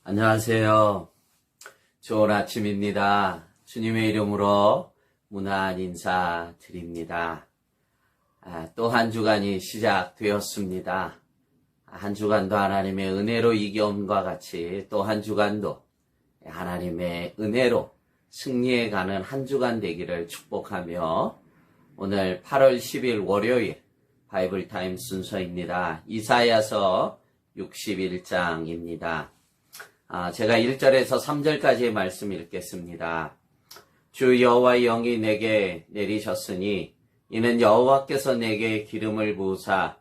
안녕하세요. 좋은 아침입니다. 주님의 이름으로 문안 인사 드립니다. 또 한 주간이 시작되었습니다. 한 주간도 하나님의 은혜로 이겨온과 같이 또 한 주간도 하나님의 은혜로 승리해가는 한 주간 되기를 축복하며 오늘 8월 10일 월요일 바이블타임 순서입니다. 이사야서 61장입니다. 제가 1절에서 3절까지의 말씀 읽겠습니다. 주 여호와의 영이 내게 내리셨으니 이는 여호와께서 내게 기름을 부으사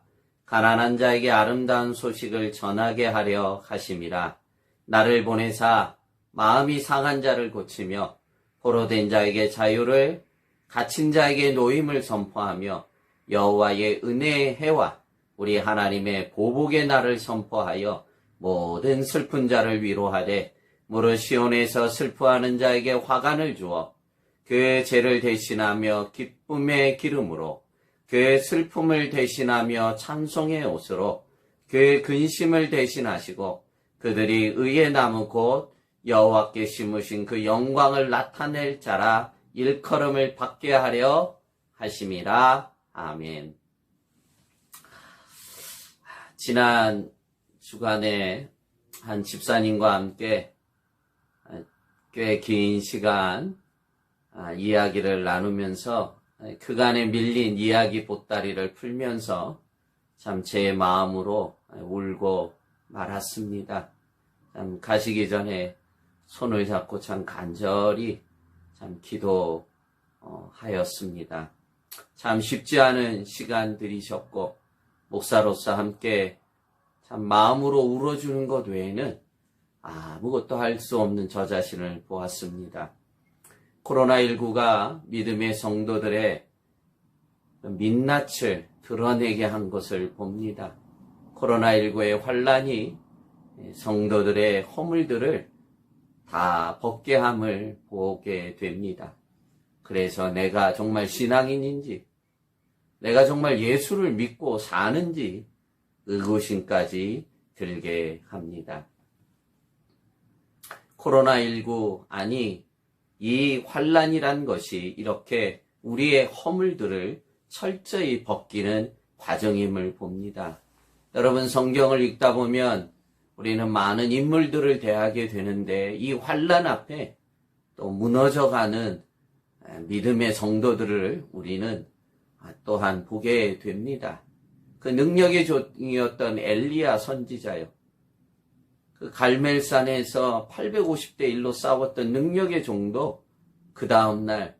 가난한 자에게 아름다운 소식을 전하게 하려 하심이라. 나를 보내사 마음이 상한 자를 고치며 포로된 자에게 자유를, 갇힌 자에게 노임을 선포하며 여호와의 은혜의 해와 우리 하나님의 보복의 날을 선포하여 모든 슬픈 자를 위로하되 무릇 시온에서 슬퍼하는 자에게 화관을 주어 그의 죄를 대신하며 기쁨의 기름으로 그의 슬픔을 대신하며 찬송의 옷으로 그의 근심을 대신하시고 그들이 의의 나무 곧 여호와께 심으신 그 영광을 나타낼 자라 일컬음을 받게 하려 하심이라. 아멘. 지난 주간에 한 집사님과 함께 꽤 긴 시간 이야기를 나누면서 그간에 밀린 이야기 보따리를 풀면서 참 제 마음으로 울고 말았습니다. 참 가시기 전에 손을 잡고 참 간절히 참 기도하였습니다. 참 쉽지 않은 시간들이셨고 목사로서 함께 참 마음으로 울어주는 것 외에는 아무것도 할 수 없는 저 자신을 보았습니다. 코로나19가 믿음의 성도들의 민낯을 드러내게 한 것을 봅니다. 코로나19의 환란이 성도들의 허물들을 다 벗게 함을 보게 됩니다. 그래서 내가 정말 신앙인인지, 내가 정말 예수를 믿고 사는지 의구심까지 들게 합니다. 코로나19 이 환란이란 것이 이렇게 우리의 허물들을 철저히 벗기는 과정임을 봅니다. 여러분, 성경을 읽다 보면 우리는 많은 인물들을 대하게 되는데 이 환란 앞에 또 무너져가는 믿음의 성도들을 우리는 또한 보게 됩니다. 그 능력의 종이었던 엘리야 선지자요. 그 갈멜산에서 850대 1로 싸웠던 능력의 종도 그 다음날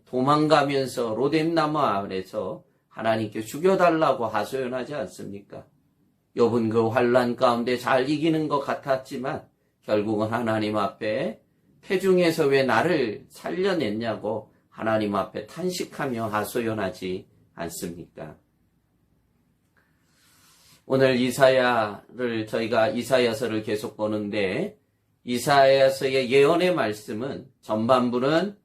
도망가면서 로뎀나무 아래서 하나님께 죽여달라고 하소연하지 않습니까? 욥은 그 환란 가운데 잘 이기는 것 같았지만 결국은 하나님 앞에 태중에서 왜 나를 살려냈냐고 하나님 앞에 탄식하며 하소연하지 않습니까? 오늘 저희가 이사야서를 계속 보는데 이사야서의 예언의 말씀은 전반부는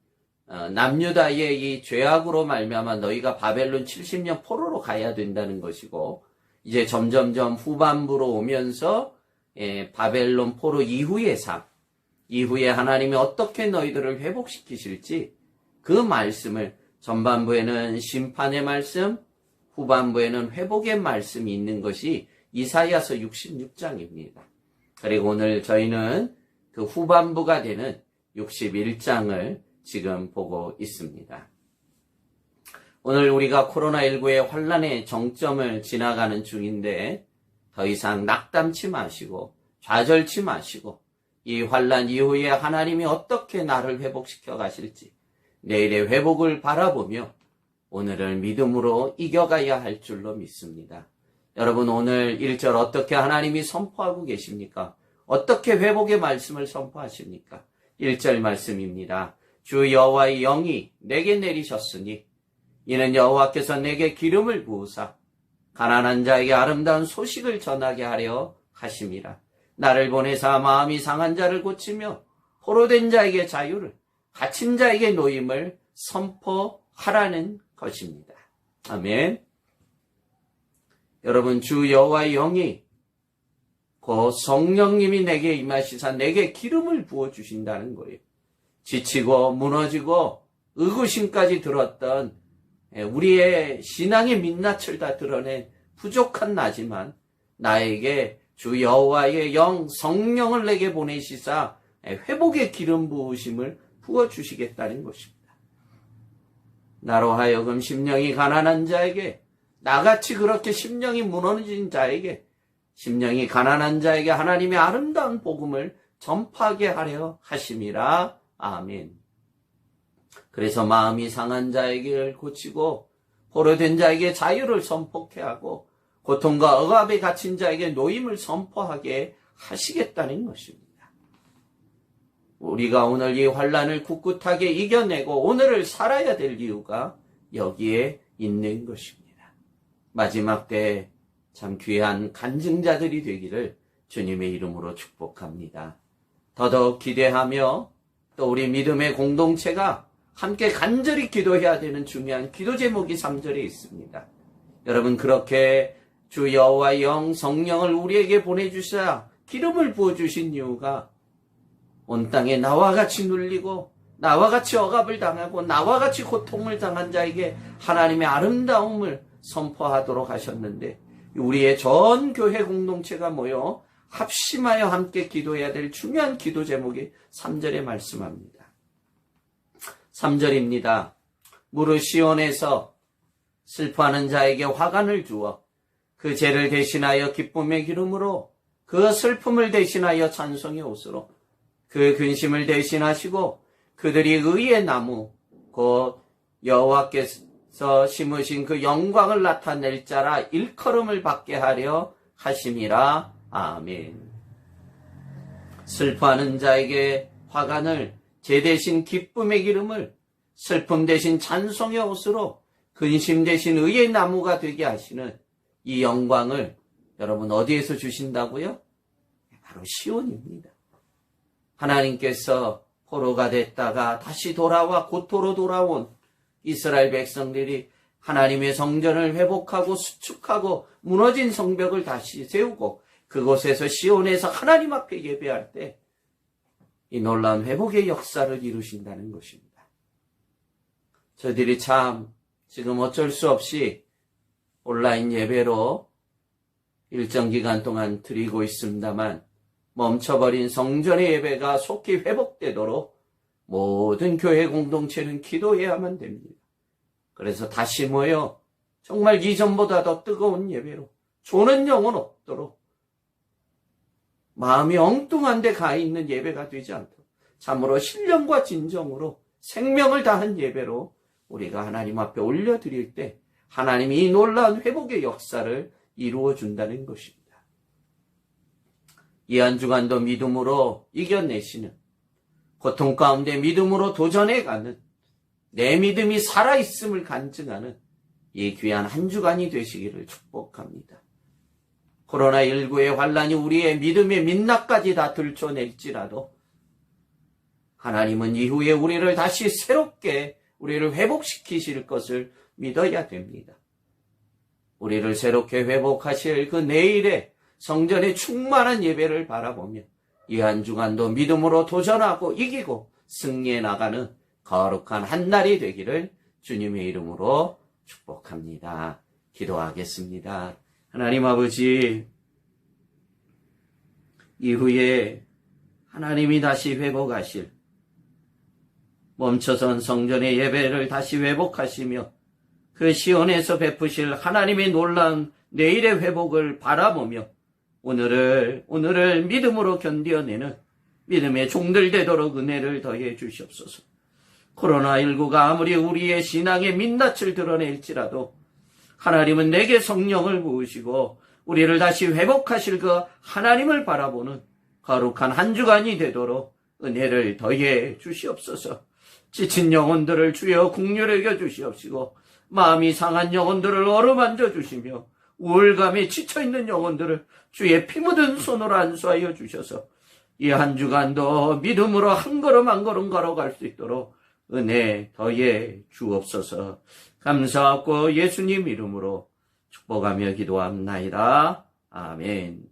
남유다의 이 죄악으로 말미암아 너희가 바벨론 70년 포로로 가야 된다는 것이고 이제 점점점 후반부로 오면서 바벨론 포로 이후의 삶, 이후에 하나님이 어떻게 너희들을 회복시키실지 그 말씀을 전반부에는 심판의 말씀, 후반부에는 회복의 말씀이 있는 것이 이사야서 66장입니다. 그리고 오늘 저희는 그 후반부가 되는 61장을 지금 보고 있습니다. 오늘 우리가 코로나19의 환란의 정점을 지나가는 중인데 더 이상 낙담치 마시고 좌절치 마시고 이 환란 이후에 하나님이 어떻게 나를 회복시켜 가실지 내일의 회복을 바라보며 오늘을 믿음으로 이겨가야 할 줄로 믿습니다. 여러분, 오늘 1절 어떻게 하나님이 선포하고 계십니까? 어떻게 회복의 말씀을 선포하십니까? 1절 말씀입니다. 주 여호와의 영이 내게 내리셨으니 이는 여호와께서 내게 기름을 부으사 가난한 자에게 아름다운 소식을 전하게 하려 하심이라. 나를 보내사 마음이 상한 자를 고치며 포로된 자에게 자유를, 갇힌 자에게 노임을 선포하라는 것입니다. 아멘. 여러분, 주 여호와의 영이 그 성령님이 내게 임하시사 내게 기름을 부어주신다는 거예요. 지치고 무너지고 의구심까지 들었던 우리의 신앙의 민낯을 다 드러낸 부족한 나지만 나에게 주 여호와의 영 성령을 내게 보내시사 회복의 기름 부으심을 부어주시겠다는 것입니다. 나로 하여금 심령이 가난한 자에게, 나같이 그렇게 심령이 무너진 자에게, 심령이 가난한 자에게 하나님의 아름다운 복음을 전파하게 하려 하심이라. 아멘. 그래서 마음이 상한 자에게를 고치고 포로된 자에게 자유를 선포케 하고 고통과 억압에 갇힌 자에게 노임을 선포하게 하시겠다는 것입니다. 우리가 오늘 이 환난을 꿋꿋하게 이겨내고 오늘을 살아야 될 이유가 여기에 있는 것입니다. 마지막 때에 참 귀한 간증자들이 되기를 주님의 이름으로 축복합니다. 더더욱 기대하며 또 우리 믿음의 공동체가 함께 간절히 기도해야 되는 중요한 기도 제목이 3절에 있습니다. 여러분, 그렇게 주 여호와의 영 성령을 우리에게 보내주사 기름을 부어주신 이유가 온 땅에 나와 같이 눌리고 나와 같이 억압을 당하고 나와 같이 고통을 당한 자에게 하나님의 아름다움을 선포하도록 하셨는데, 우리의 전 교회 공동체가 모여 합심하여 함께 기도해야 될 중요한 기도 제목이 3절에 말씀합니다. 3절입니다. 무릇 시온에서 슬퍼하는 자에게 화관을 주어 그 죄를 대신하여 기쁨의 기름으로, 그 슬픔을 대신하여 찬송의 옷으로, 그 근심을 대신하시고 그들이 의의 나무 곧 여호와께서 심으신 그 영광을 나타낼 자라 일컬음을 받게 하려 하심이라. 아멘. 슬퍼하는 자에게 화관을, 죄 대신 기쁨의 기름을, 슬픔 대신 찬송의 옷으로, 근심 대신 의의 나무가 되게 하시는 이 영광을 여러분 어디에서 주신다고요? 바로 시온입니다. 하나님께서 포로가 됐다가 다시 돌아와 고토로 돌아온 이스라엘 백성들이 하나님의 성전을 회복하고 수축하고 무너진 성벽을 다시 세우고 그곳에서 시온에서 하나님 앞에 예배할 때 이 놀라운 회복의 역사를 이루신다는 것입니다. 저희들이 참 지금 어쩔 수 없이 온라인 예배로 일정 기간 동안 드리고 있습니다만, 멈춰버린 성전의 예배가 속히 회복되도록 모든 교회 공동체는 기도해야만 됩니다. 그래서 다시 모여 정말 이전보다 더 뜨거운 예배로 조는 영혼 없도록, 마음이 엉뚱한 데 가 있는 예배가 되지 않도록 참으로 신령과 진정으로 생명을 다한 예배로 우리가 하나님 앞에 올려드릴 때 하나님이 이 놀라운 회복의 역사를 이루어 준다는 것입니다. 이 한 주간도 믿음으로 이겨내시는, 고통 가운데 믿음으로 도전해가는, 내 믿음이 살아있음을 간증하는 이 귀한 한 주간이 되시기를 축복합니다. 코로나19의 환란이 우리의 믿음의 민낯까지 다 들춰낼지라도 하나님은 이후에 우리를 다시 새롭게 우리를 회복시키실 것을 믿어야 됩니다. 우리를 새롭게 회복하실 그 내일의 성전의 충만한 예배를 바라보며 이 한 주간도 믿음으로 도전하고 이기고 승리해 나가는 거룩한 한 날이 되기를 주님의 이름으로 축복합니다. 기도하겠습니다. 하나님 아버지, 이후에 하나님이 다시 회복하실, 멈춰선 성전의 예배를 다시 회복하시며 그 시온에서 베푸실 하나님의 놀라운 내일의 회복을 바라보며 오늘을 믿음으로 견뎌내는 믿음의 종들 되도록 은혜를 더해 주시옵소서. 코로나19가 아무리 우리의 신앙의 민낯을 드러낼지라도 하나님은 내게 성령을 부으시고 우리를 다시 회복하실 그 하나님을 바라보는 거룩한 한 주간이 되도록 은혜를 더해 주시옵소서. 지친 영혼들을 주여 긍휼히 여겨 주시옵시고 마음이 상한 영혼들을 어루만져 주시며 우울감에 지쳐있는 영혼들을 주의 피 묻은 손으로 안수하여 주셔서 이 한 주간도 믿음으로 한 걸음 한 걸음 걸어갈 수 있도록 은혜 더해 주옵소서. 감사하고 예수님 이름으로 축복하며 기도합나이다. 아멘.